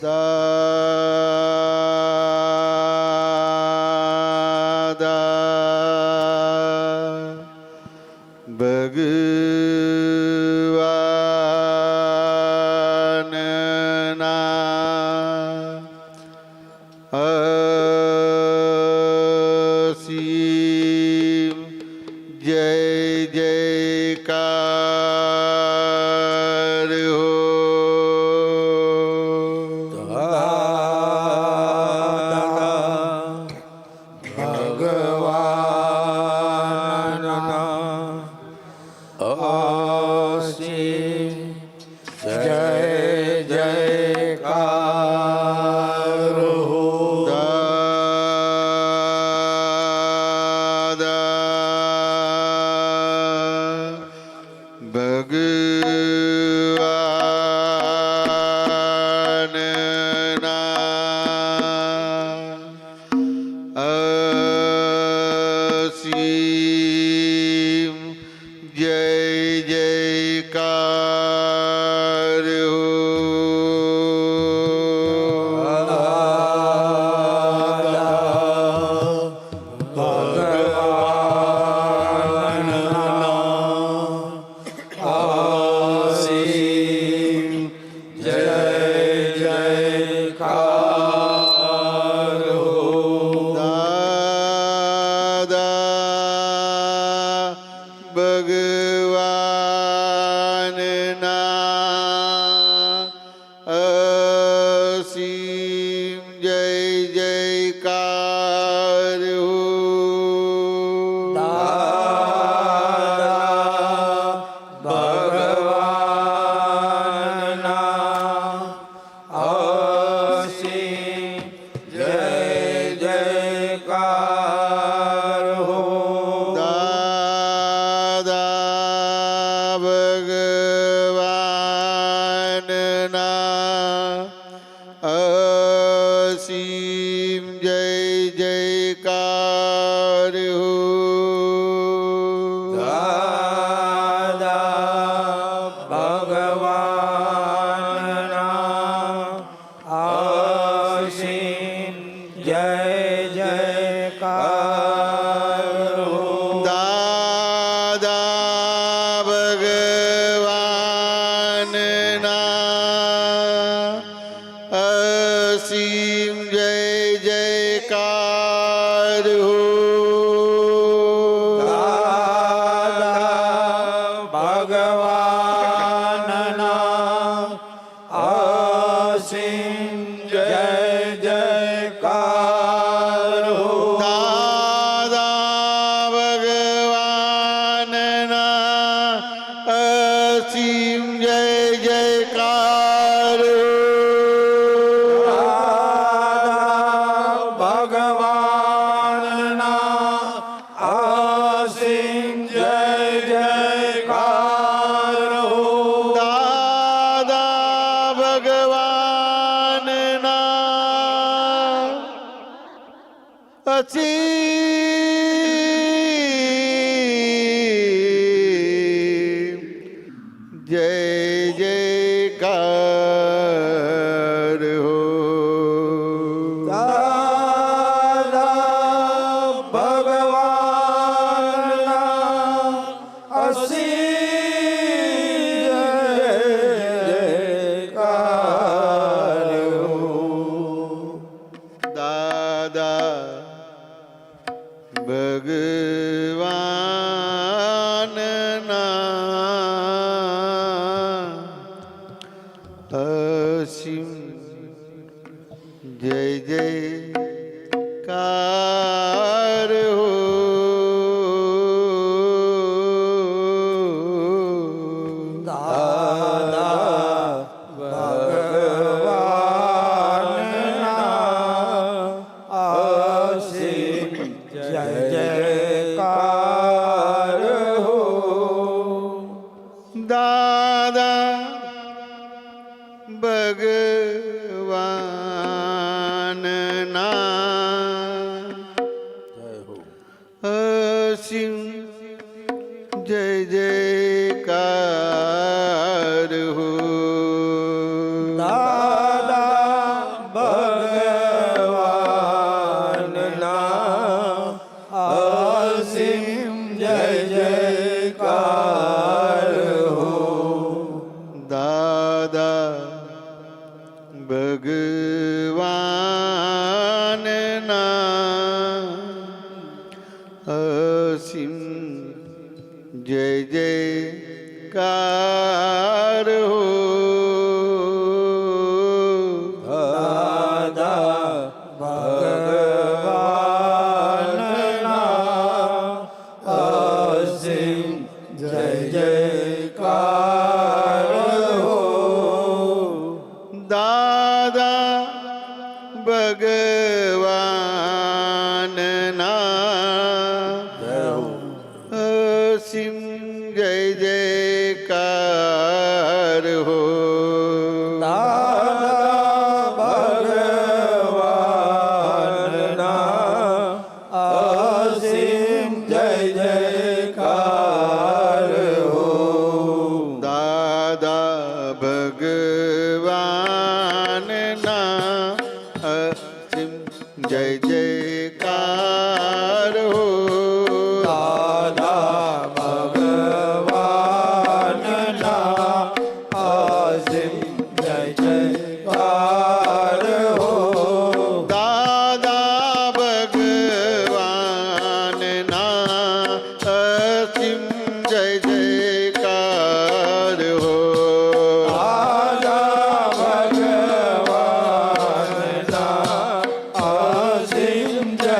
દાદા ભગવાનના અસીમ જય જયકાર હો. અસીમ જય જયકાર હો. ભગવાનના અસીમ જય જયકાર હો. અસીમ જય જયકાર હો. દાદા ભગવાનના અસીમ જય જયકાર હો. દાદા ભગવાનના અસીમ જય જયકાર હો. દાદા ભગવાનના અસીમ જય જયકાર હો. દાદા ભગવાનના અસીમ જય જયકાર હો. અસીમ જય જયકાર હો. દાદા ભગવાનના અસીમ જય જયકાર હો. દાદા ભગવાનના અસીમ જય જયકાર હો. દાદા ભગવાનના અસીમ જય જયકાર હો. દાદા ભગવાનના ભગવાનના અસીમ જય જયકાર હો દાદા ભગવાનના અસીમ જય જયકાર હો દાદા ભગવાનના અસીમ જય જયકાર હો દાદા ભગવાનના અસીમ જય જયકાર હો દાદા ભગવાનના અસીમ જય જયકાર હો દાદા ભગવાનના અસીમ જય જયકાર હો દાદા ભગવાનના અસીમ જય જયકાર હો દાદા ભગવાનના અસીમ જય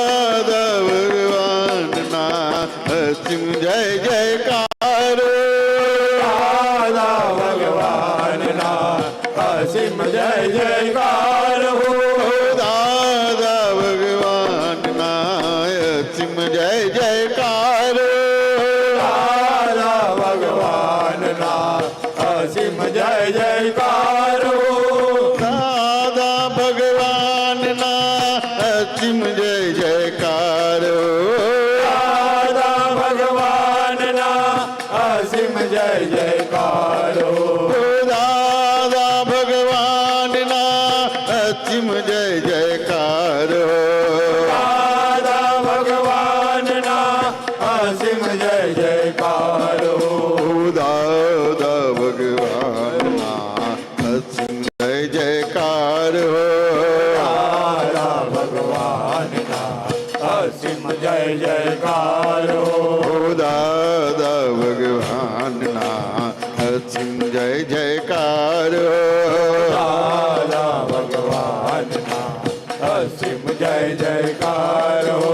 અસીમ જય જયકાર દાદા ભગવાનના અસીમ જય જયકાર હો દાદા ભગવાનના અસીમ જય જયકાર દાદા ભગવાનના અસીમ જય જયકાર હો દાદા ભગવાનના અસીમ જય જયકાર દાદા ભગવાનના અસીમ જય જયકાર હો દાદા ભગવાનના અસીમ જય જયકાર દાદા ભગવાનના અસીમ જય જયકાર હો દાદા ભગવાનના અસીમ જય જયકાર દાદા ભગવાનના અસીમ જય જયકાર હો દાદા ભગવાનના અસીમ જય જયકાર દાદા ભગવાનના અસીમ જય જયકાર હો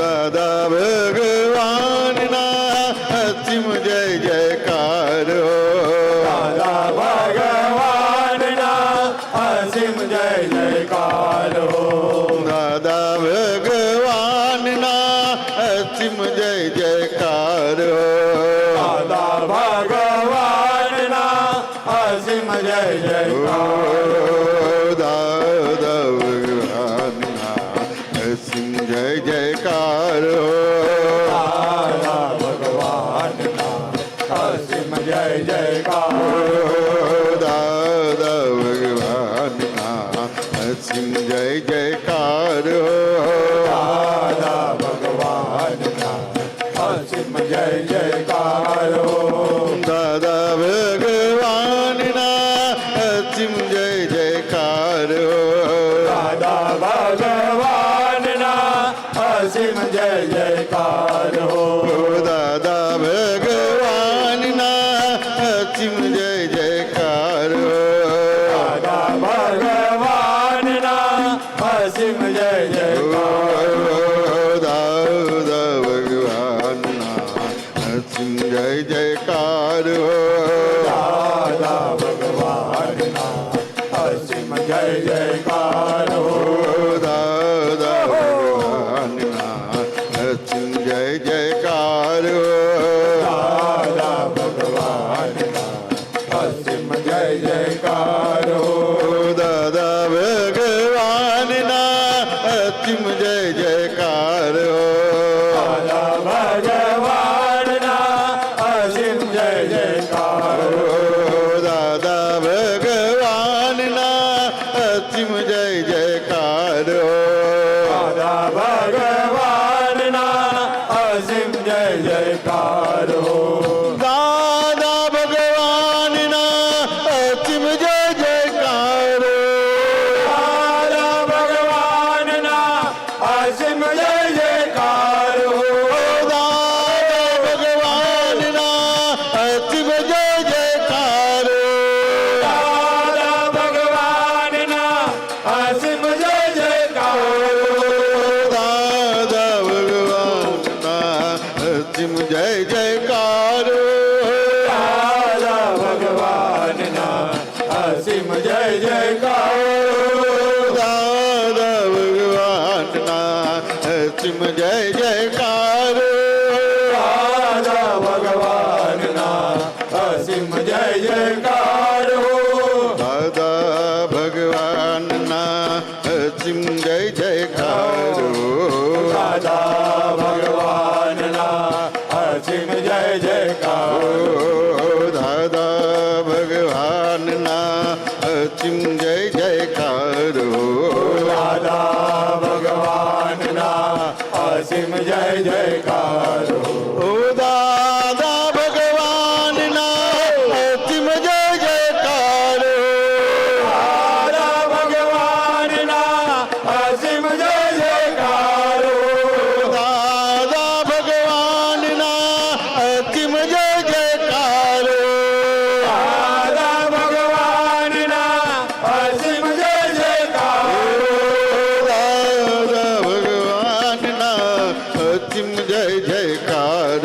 દાદા ભગવાનના અસીમ જય જયકાર દાદા ભગવાનના અસીમ જય જયકાર હો દાદા ભગવાનના અસીમ જય જયકાર દાદા ભગવાનના અસીમ જય જયકાર દાદા ભગવાનના અસીમ જય જયકાર દાદા ભગવાનના અસીમ જય જયકાર દાદા ભગવાનના અસીમ જય જયકાર દાદા ભગવાનના અસીમ જય જયકાર હો દાદા ભગવાનના અસીમ જય જયકાર દાદા ભગવાનના અસીમ જય જયકાર હો દાદા ભગવાનના અસીમ જય જયકાર દાદા ભગવાનના અસીમ જય જયકાર દાદા ભગવાનના અસીમ જય જયકાર દાદા ભગવાનના અસીમ જય જયકાર હો દાદા ભગવાનના અસીમ જય જયકાર દાદા ભગવાનના અસીમ જય જયકાર હો દાદા ભગવાનના અસીમ જય જયકાર દાદા ભગવાનના અસીમ જય જયકાર હો દાદા ભગવાનના અસીમ જય જયકાર દાદા ભગવાનના અસીમ જય જયકાર હો દાદા ભગવાનના અસીમ જય જયકાર દાદા ભગવાનના અસીમ જય જયકાર હો દાદા ભગવાનના અસીમ જય જયકાર દાદા ભગવાનના અસીમ જય જયકાર હો દાદા ભગવાનના અસીમ જય જયકાર દાદા ભગવાનના અસીમ જય જયકાર દાદા ભગવાનના અસીમ જય જયકાર દાદા ભગવાનના અસીમ જય જયકાર હો દાદા ભગવાનના અસીમ જય જયકાર દાદા ભગવાનના અસીમ જય જયકાર દાદા ભગવાનના અસીમ જય જયકાર દાદા ભગવાનના અસીમ જય જયકાર ઓ દાદા ભગવાનના અસીમ જય જયકાર દાદા ભગવાનના અસીમ જય જયકાર દાદા ભગવાનના અસીમ જય જયકાર દાદા ભગવાનના અસીમ જય જયકાર દાદા ભગવાનના અસીમ જય જયકાર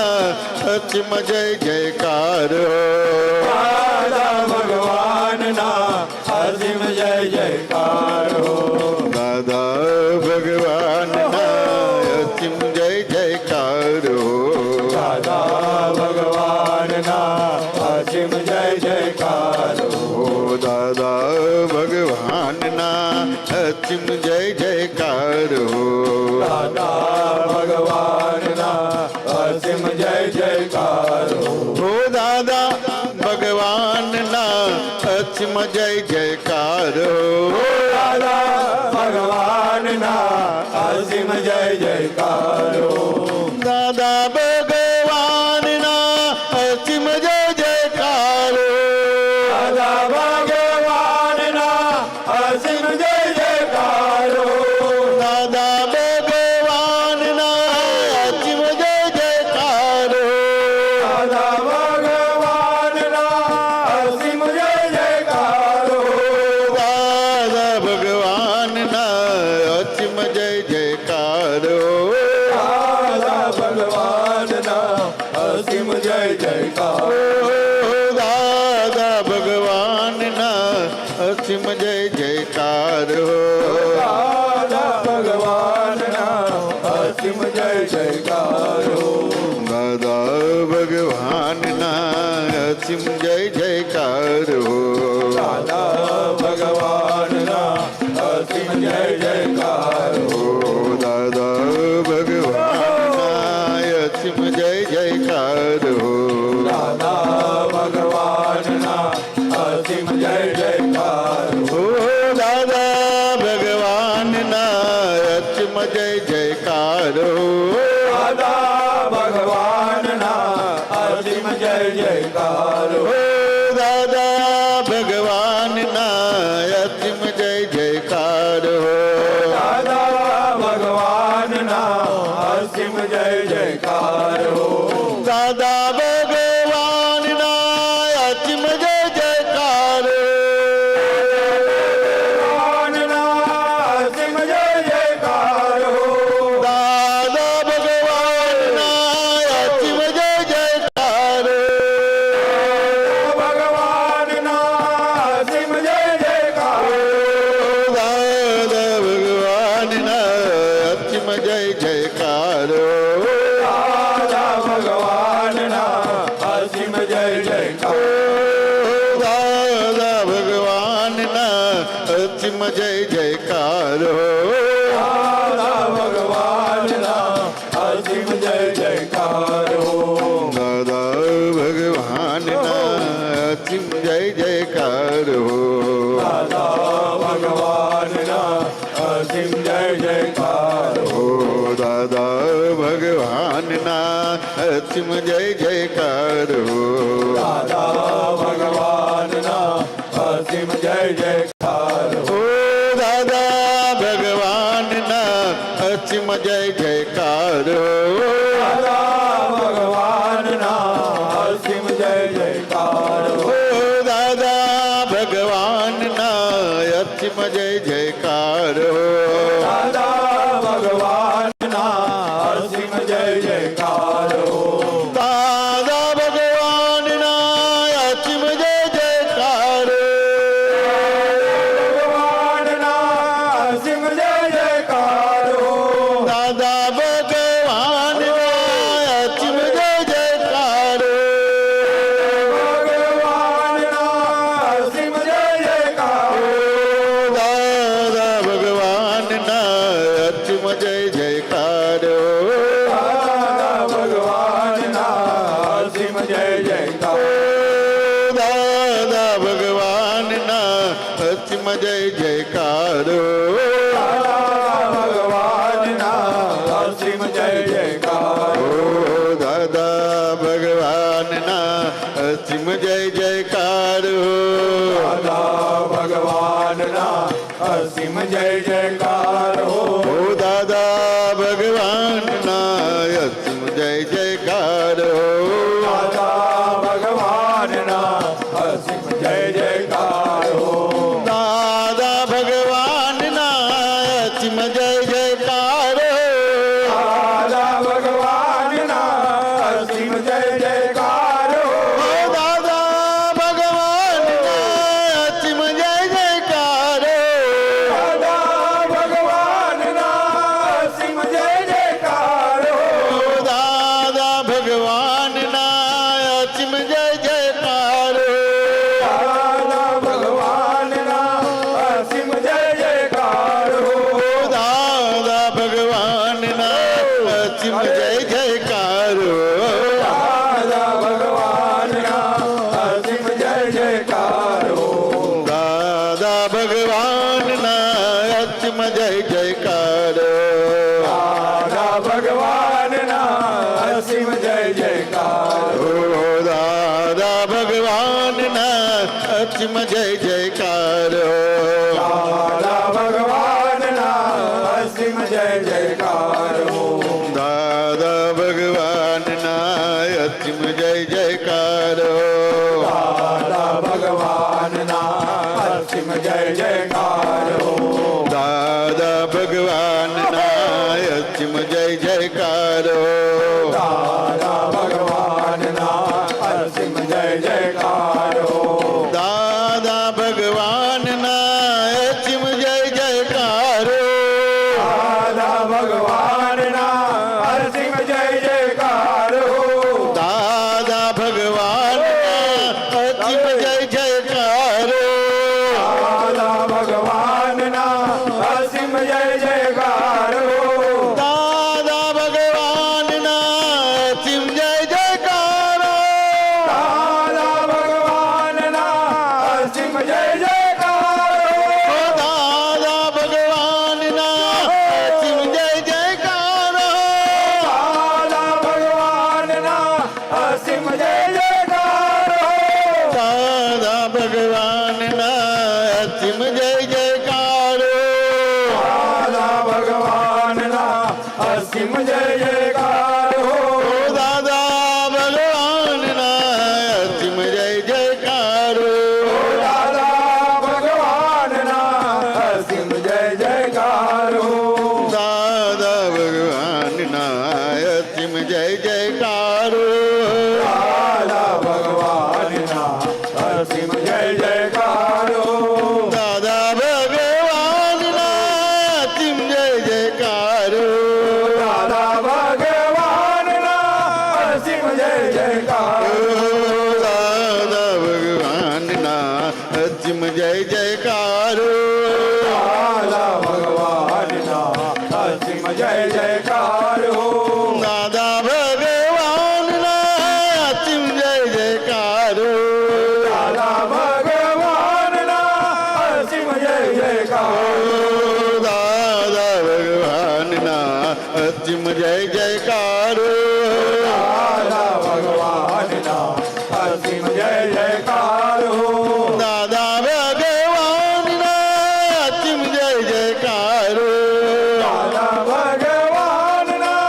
અસીમ જય જયકાર દાદા ભગવાનના અસીમ જય જયકાર હો દાદા ભગવાનના અસીમ જય જયકાર દાદા ભગવાનના અસીમ જય જયકાર હો દાદા ભગવાનના અસીમ જય જયકાર દાદા ભગવાનના અસીમ જય જયકાર હો દાદા ભગવાનના અસીમ જય જયકાર દાદા ભગવાનના અસીમ જય જયકાર દાદા ભગવાનના અસીમ જય જયકાર દાદા ભગવાનના અસીમ જય જયકાર દાદા ભગવાનના અસીમ જય જયકાર દાદા ભગવાનના અસીમ જય જયકાર દાદા ભગવાનના અસીમ જય જયકાર દાદા ભગવાનના અસીમ જય જયકાર દાદા ભગવાનના અસીમ જય જયકાર દાદા ભગવાનના અસીમ જય જયકાર દાદા ભગવાનના અસીમ જય જયકાર દાદા ભગવાનના અસીમ જય જયકાર દાદા ભગવાનના અસીમ જય જયકાર દાદા ભગવાનના અસીમ જય જયકાર ઓ દાદા ભગવાનના અસીમ જય જયકાર દાદા ભગવાનના અસીમ જય જયકાર ઓ દાદા ભગવાનના અસીમ જય જયકાર દાદા ભગવાનના અસીમ જય જયકાર દાદા ભગવાનના અસીમ જય જયકાર ભગવાનના અસીમ જય જયકાર દાદા ભગવાનના અસીમ જય જયકાર ભગવાનના અસીમ જય જયકાર દાદા ભગવાનના અસીમ જય જયકાર દાદા ભગવાનના અસીમ જય જયકાર દાદા ભગવાનના અસીમ જય જયકાર દાદા ભગવાનના અસીમ જય જયકાર દાદા ભગવાનના અસીમ જય જયકાર દાદા ભગવાનના અસીમ જય જયકાર ઓ દાદા ભગવાનના અસીમ જય જયકાર દાદા ભગવાનના અસીમ જય જયકાર ઓ દાદા ભગવાનના અસીમ જય જયકાર દાદા ભગવાનના અસીમ જય જયકાર ઓ દાદા ભગવાનના અસીમ જય જયકાર દાદા ભગવાનના અસીમ જય જયકાર દાદા ભગવાનના અસીમ જય જયકાર ભગવાનના અસીમ જય જયકાર દાદા ભગવાનના અસીમ જય જયકાર ભગવાનના અસીમ જય જયકાર દાદા ભગવાનના અસીમ જય જયકાર દાદા ભગવાનના અસીમ જય જયકાર દાદા ભગવાનના અસીમ જય જયકાર દાદા ભગવાનના અસીમ જય જયકાર ઓ દાદા ભગવાનના અસીમ જય જયકાર દાદા ભગવાનના અસીમ જય જયકાર ઓ દાદા ભગવાનના અસીમ જય જયકાર દાદા ભગવાનના અસીમ જય જયકાર દાદા ભગવાનના અસીમ જય જયકાર દાદા ભગવાનના અસીમ અસીમ જય જયકાર હો દાદા ભગવાનના અસીમ જય જયકાર દાદા ભગવાનના અસીમ જય જયકાર હો દાદા ભગવાનના અસીમ જય જયકાર દાદા ભગવાનના અસીમ જય જયકાર હો દાદા ભગવાનના અસીમ જય જયકાર દાદા ભગવાનના અસીમ જય જયકાર હો દાદા ભગવાનના અસીમ જય જયકાર દાદા ભગવાનના અસીમ જય જયકાર હો દાદા ભગવાનના અસીમ જય જયકાર દાદા ભગવાનના અસીમ જય જયકાર હો દાદા ભગવાનના અસીમ જય જયકાર દાદા ભગવાનના અસીમ જય જયકાર હો દાદા ભગવાનના અસીમ જય જયકાર દાદા ભગવાનના અસીમ જય જયકાર હો દાદા ભગવાનના અસીમ જય જયકાર દાદા ભગવાનના અસીમ જય જયકાર હો દાદા ભગવાનના અસીમ જય જયકાર દાદા ભગવાનના અસીમ જય જયકાર હો દાદા ભગવાનના અસીમ જય જયકાર દાદા ભગવાનના અસીમ જય જયકાર હો દાદા ભગવાનના અસીમ જય જયકાર દાદા ભગવાનના અસીમ જય જયકાર હો દાદા ભગવાનના અસીમ જય જયકાર દાદા ભગવાનના અસીમ જય જયકાર હો દાદા ભગવાનના અસીમ જય જયકાર દાદા ભગવાનના અસીમ જય જયકાર હો દાદા ભગવાનના અસીમ જય જયકાર દાદા ભગવાનના અસીમ જય જયકાર હો દાદા ભગવાનના અસીમ જય જયકાર દાદા ભગવાનના અસીમ જય જયકાર દાદા ભગવાનના અસીમ જય જયકાર દાદા ભગવાનના અસીમ જય જયકાર હો દાદા ભગવાનના અસીમ જય જયકાર દાદા ભગવાનના અસીમ જય જયકાર દાદા ભગવાનના અસીમ જય જયકાર દાદા ભગવાનના અસીમ જય જયકાર હો દાદા ભગવાનના અસીમ જય જયકાર દાદા ભગવાનના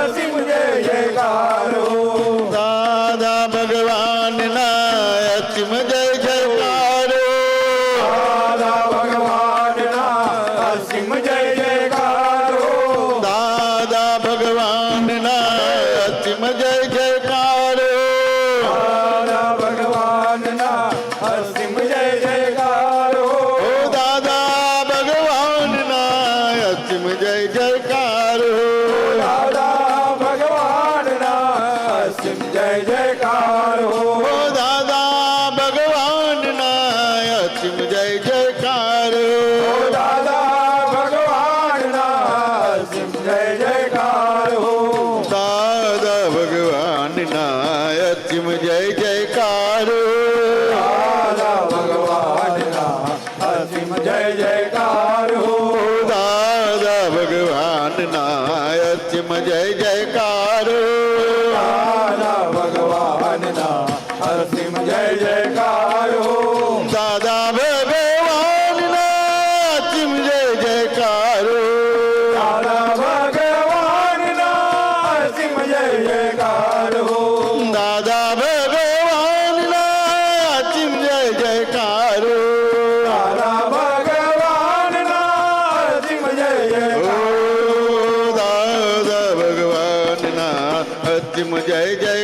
અસીમ જય જયકાર હો દાદા ભગવાનના અસીમ જય જયકાર દાદા ભગવાનના અસીમ જય જયકાર હો દાદા ભગવાનના અસીમ જય જયકાર દાદા ભગવાનના અસીમ જય જયકાર હો દાદા ભગવાનના અસીમ જય જયકાર દાદા ભગવાનના અસીમ જય જયકાર હો દાદા ભગવાનના અસીમ જય જયકાર દાદા ભગવાનના અસીમ જય જયકાર હો દાદા ભગવાનના અસીમ જય જયકાર દાદા ભગવાનના અસીમ જય જયકાર હો દાદા ભગવાનના અસીમ જય જયકાર દાદા ભગવાનના અસીમ જય જયકાર હો દાદા ભગવાનના અસીમ જય જયકાર દાદા ભગવાનના અસીમ જય જયકાર હો દાદા ભગવાનના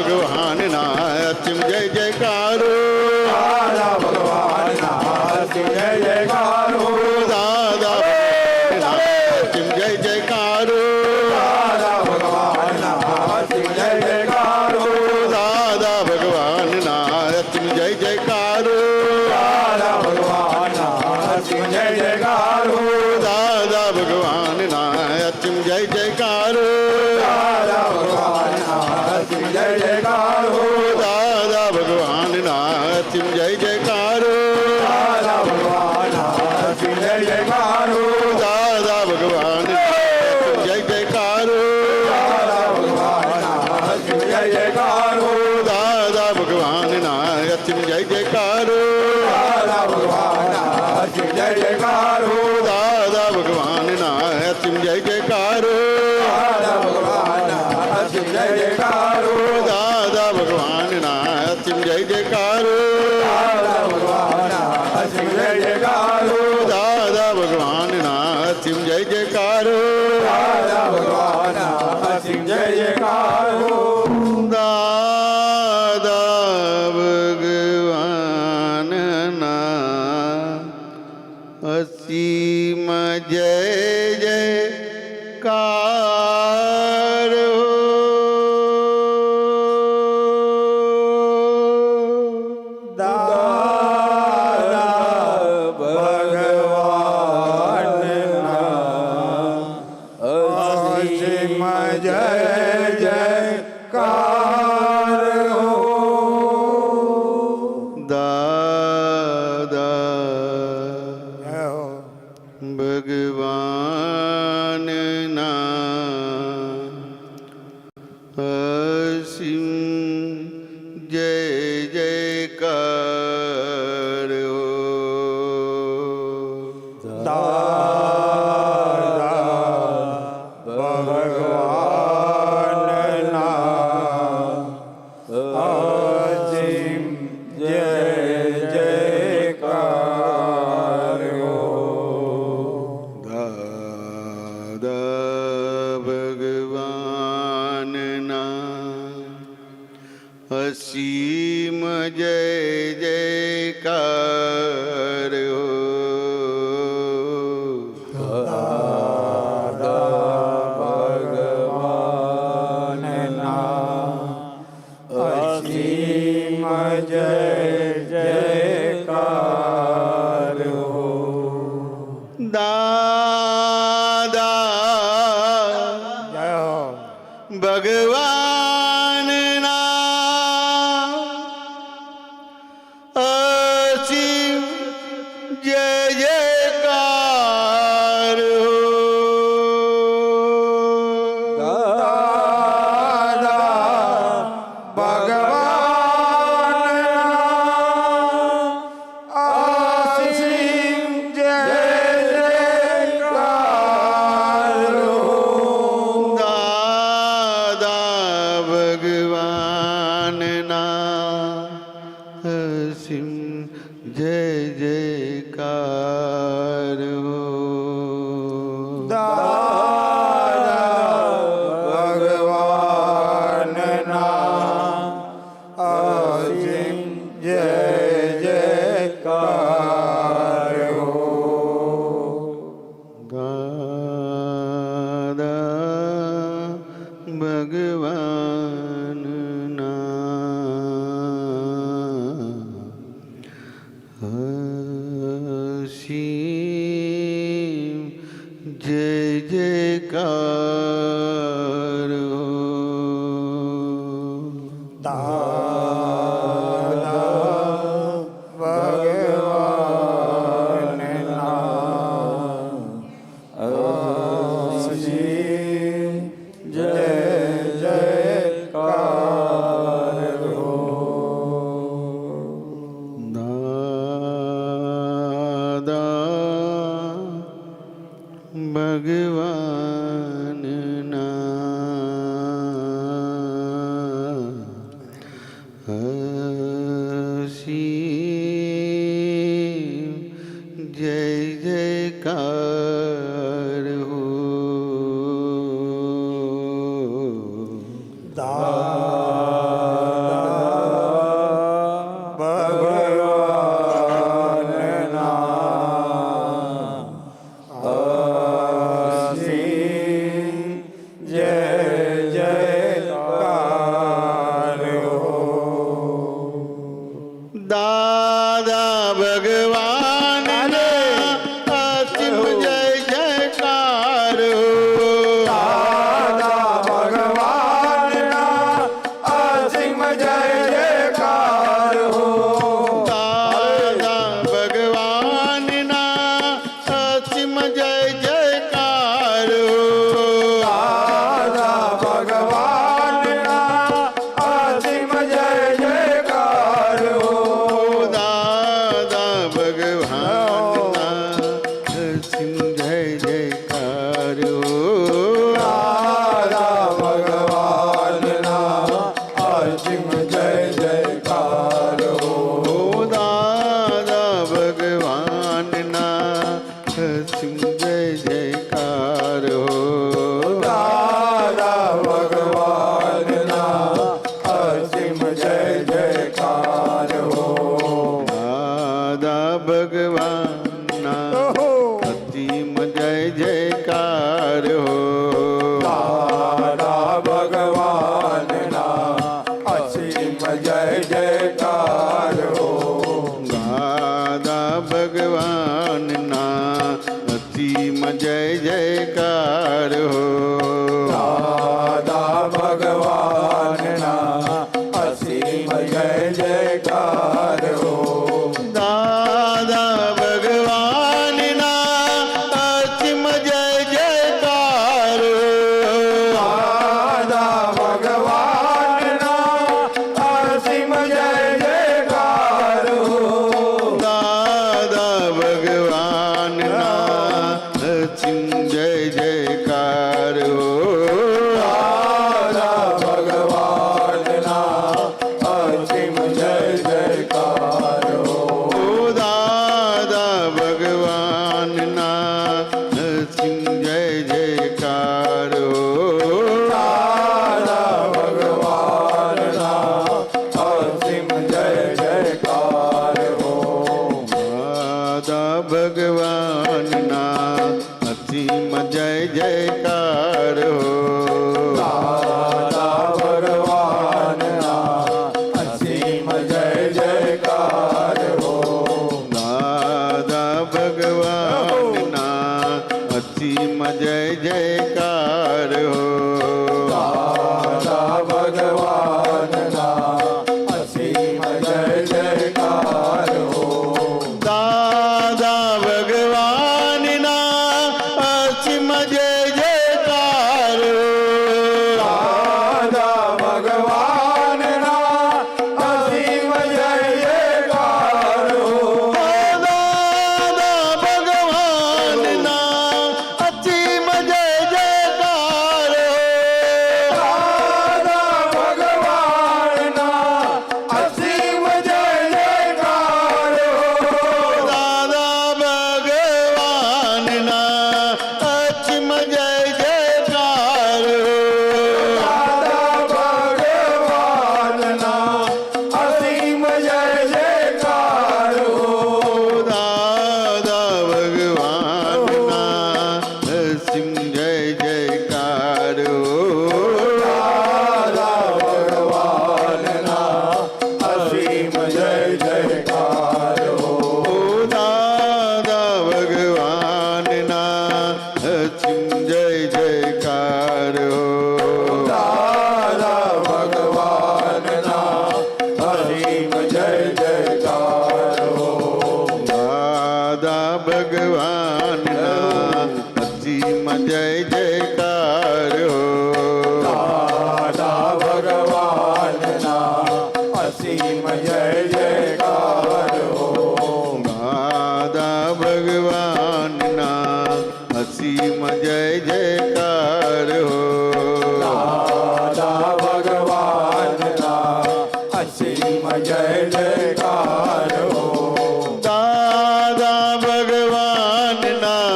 भगवान ना असीम जय जयकारो दादा भगवान ना असीम जय जयकारो दादा असीम जय जयकारो दादा भगवान ना असीम जय जयकारो दादा भगवान ना असीम जय जयकारो दादा भगवान ना असीम जय जयकारो दादा भगवान ना असीम जय जयकारो दादा भगवान ना असीम जय जयकारो दादा भगवान ना असीम जय जयकारो दादा भगवान ना असीम जय जयकारो दादा भगवान असीम जय जयकारो दादा भगवान ना असीम जय जयकारो दादा भगवान ना असीम जय जयकारो दादा भगवान ना असीम जय जयकारो दादा भगवान ना असीम जय जयकारो दादा भगवान ना असीम जय जयकारो दादा भगवान ना असीम जय जयकारो दादा भगवान ना असीम जय जयकारो दादा भगवान ना असीम जय जयकारो दादा भगवान ना असीम जय जयकारो दादा भगवान ना असीम जय जयकार दादा भगवान ना असीम जय जयकार हो दादा भगवान ना असीम जय जयकार हो दादा भगवान ना असीम जय जयकार हो दादा भगवान ना असीम जय जयकार हो दादा भगवान ना असीम जय जयकार हो दादा जय हो भगवान ना असीम जय जयकार हो दादा भगवान ना असीम जय जयकार हो दादा भगवान ना असीम जय जयकार हो दादा भगवान ना असीम जय जयकार हो दादा भगवान ना असीम जय जयकार हो दादा भगवान ना असीम जय जयकार हो दादा भगवान ना असीम जय जयकार हो दादा ભગવાનના અસીમ જય જયકાર હો દાદા ભગવાનના અસીમ જય જયકાર દાદા ભગવાનના અસીમ જય જયકાર હો દાદા ભગવાનના અસીમ જય જયકાર દાદા ભગવાનના અસીમ જય જયકાર હો દાદા ભગવાનના અસીમ જય જયકાર દાદા ભગવાનના અસીમ જય જયકાર હો દાદા ભગવાનના અસીમ જય જયકાર દાદા ભગવાનના અસીમ જય જયકાર હો દાદા ભગવાનના અસીમ જય જયકાર દાદા ભગવાનના અસીમ જય જયકાર હો દાદા ભગવાનના અસીમ જય જયકાર દાદા ભગવાનના અસીમ જય જયકાર હો દાદા ભગવાનના અસીમ જય જયકાર દાદા ભગવાનના અસીમ જય જયકાર હો દાદા ભગવાનના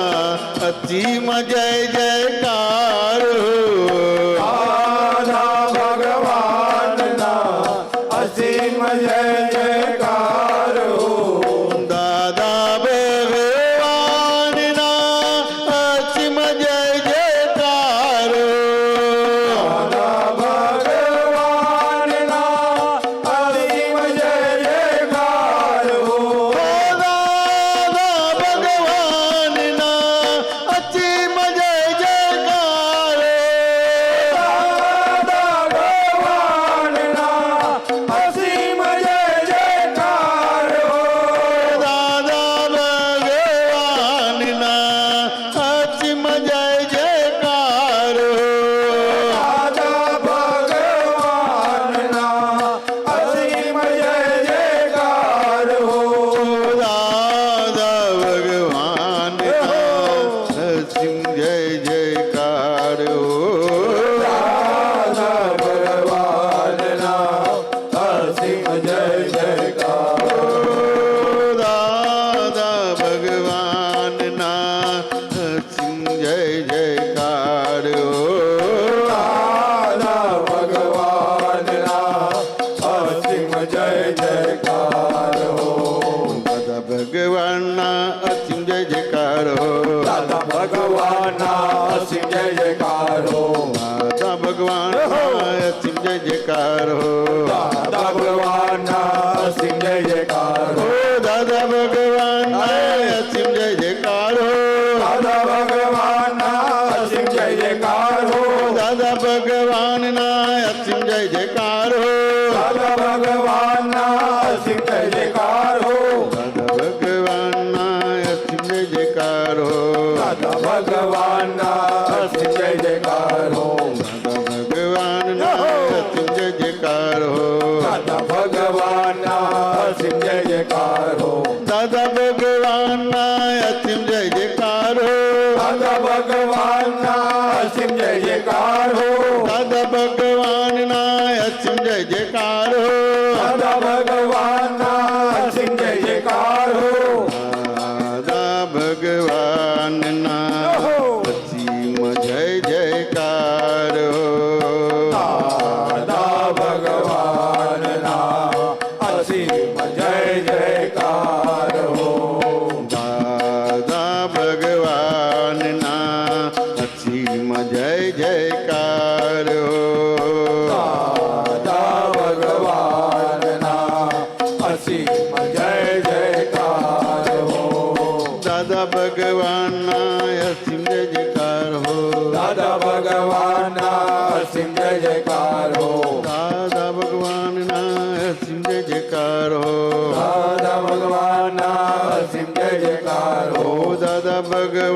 અસીમ જય જયકાર દાદા ભગવાનના અસીમ જય જયકાર હો દાદા ભગવાનના અસીમ જય જયકાર દાદા ભગવાનના અસીમ જય જયકાર હો દાદા ભગવાનના અસીમ જય જયકાર દાદા ભગવાનના અસીમ જય જયકાર હો દાદા ભગવાનના અસીમ જય જયકાર દાદા ભગવાનના અસીમ જય જયકાર દાદા ભગવાનના અસીમ જય જયકાર દાદા ભગવાનના અસીમ જય જયકાર હો દાદા ભગવાનના અસીમ જય જયકાર દાદા ભગવાનના અસીમ જય જયકાર હો દાદા ભગવાનના અસીમ જય જયકાર દાદા ભગવાનના અસીમ જય જયકાર હો દાદા ભગવાનના અસીમ જય જયકાર દાદા ભગવાનના અસીમ જય જયકાર હો દાદા ભગવાનના અસીમ જય જયકાર દાદા ભગવાનના અસીમ જય જયકાર હો દાદા ભગવાનના અસીમ જય જયકાર દાદા ભગવાનના અસીમ જય જયકાર હો દાદા ભગવાનના અસીમ જય જયકાર દાદા ભગવાનના અસીમ જય જયકાર હો દાદા ભગવાનના અસીમ જય જયકાર દાદા ભગવાનના અસીમ જય જયકાર હો દાદા ભગવાનના અસીમ જય જયકાર દાદા ભગવાનના અસીમ જય જયકાર હો દાદા ભગવાનના અસીમ જય જયકાર દાદા ભગવાનના અસીમ જય જયકાર હો દાદા ભગવાનના અસીમ જય જયકાર દાદા ભગવાનના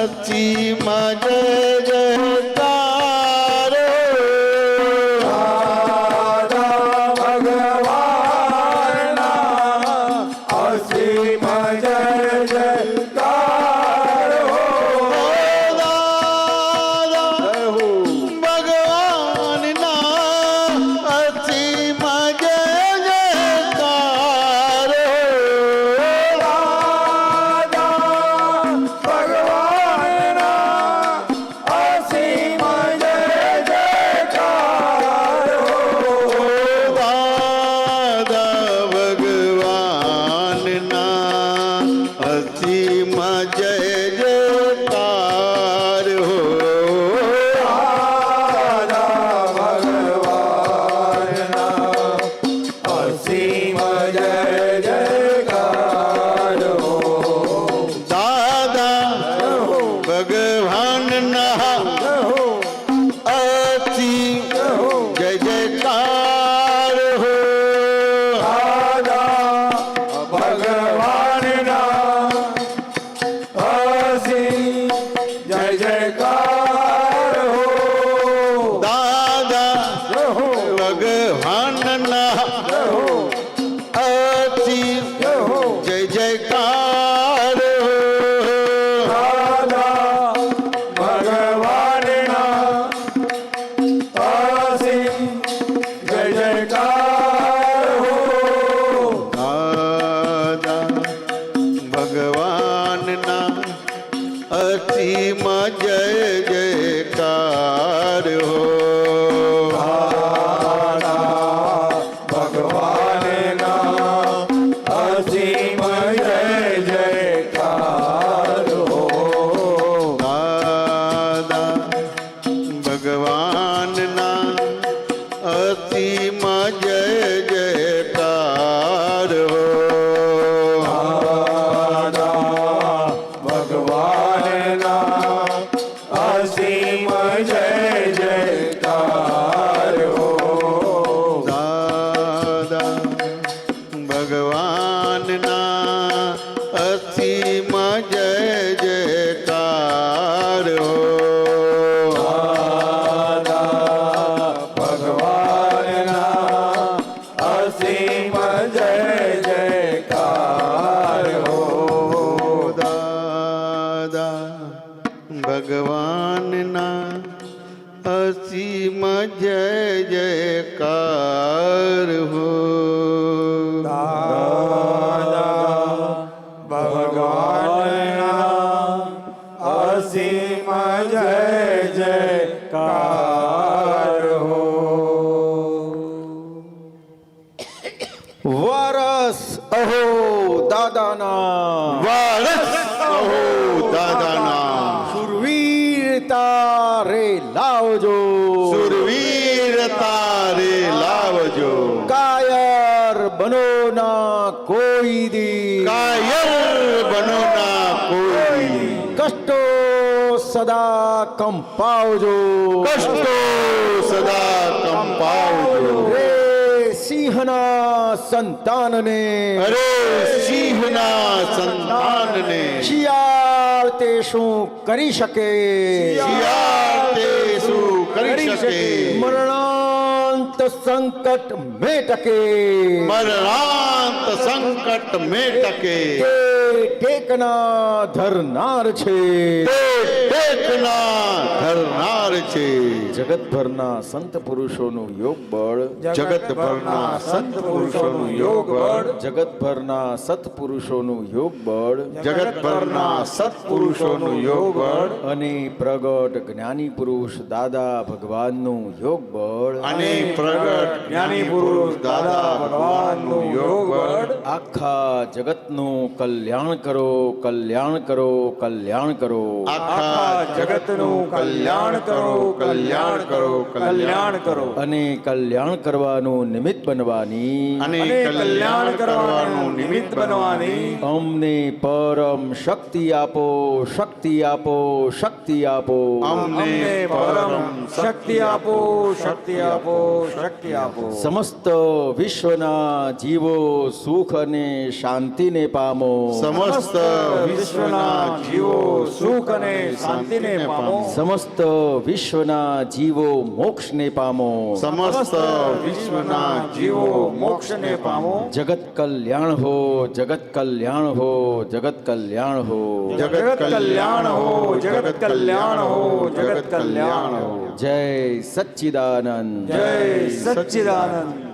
અસીમ જય જયકાર દાદા ભગવાનના અસીમ જય જયકાર હો દાદા ભગવાનના અસીમ જય જયકાર દાદા ભગવાનના અસીમ જય જયકાર હો દાદા ભગવાનના અસીમ જય જયકાર હો દાદા ભગવાનના અસીમ જય જયકાર હો દાદા ભગવાનના અસીમ જય જયકાર હો દાદા ભગવાનના અસીમ જય જયકાર હો દાદા ભગવાનના અસીમ જય જયકાર હો દાદા ભગવાનના અસીમ જય જયકાર હો દાદા ભગવાનના અસીમ જય જયકાર હો દાદા ભગવાનના અસીમ જય જયકાર હો દાદા ભગવાનના અસીમ જય જયકાર હો દાદા ભગવાનના અસીમ જય જયકાર હો દાદા ભગવાનના અસીમ જય જયકાર હો દાદા ભગવાનના અસીમ જય જયકાર હો દાદા ભગવાનના અસીમ જય જયકાર હો દાદા ભગવાનના અસીમ જય જયકાર હો વરસ અહો દાદાના વારસ કહો દાદાના સુરવીરતા રે લાવજો સુરવીર તારે લાવજો કાયર બનો ના કોઈ દી કાયર બનો ના કોઈ કષ્ટો સદા કંપાવજો કષ્ટો સદા કંપાવજો રે સિંહના સંતાનને અરે સિંહના સંતાનને શિયાળ તે શું કરી શકે શિયાળ તે શું કરી શકે મરણાંત સંકટ મેટકે મરણાંત સંકટ મેટકે તે ટેકના ધરનાર છે તે ટેકના ધરનાર છે જગતભરના સંત પુરુષોનું યોગ બળ જગતભરના સંત પુરુષોનું યોગ બળ જગતભરના સત્પુરુષોનું યોગ બળ જગતભરના સત્પુરુષોનું યોગ બળ અને પ્રગટ જ્ઞાની પુરુષ દાદા ભગવાનનું યોગ બળ અને પ્રગટ જ્ઞાની પુરુષ દાદા ભગવાનનું યોગ બળ આખા જગતનું કલ્યાણ કરો કલ્યાણ કરો કલ્યાણ કરો આખા જગતનું કલ્યાણ કરો કલ્યાણ કરો કલ્યાણ કરો અને કલ્યાણ કરવાનું નિમિત્ત બનવાની અને કલ્યાણ કરવાનું નિમિત્ત બનવાની અમને પરમ શક્તિ આપો શક્તિ આપો શક્તિ આપો અમને પરમ શક્તિ આપો શક્તિ આપો શક્તિ આપો સમસ્ત વિશ્વના જીવો સુખ અને શાંતિને શાંતિને પામો. સમસ્ત વિશ્વના જીવો સુખ અને શાંતિને પામો. સમસ્ત વિશ્વના જીવો મોક્ષને પામો. સમસ્ત વિશ્વના જીવો મોક્ષને પામો. જગત કલ્યાણ હો, જગત કલ્યાણ હો, જગત કલ્યાણ હો. જગત કલ્યાણ હો, જગત કલ્યાણ હો, જગત કલ્યાણ હો. જય સચ્ચિદાનંદ. જય સચ્ચિદાનંદ.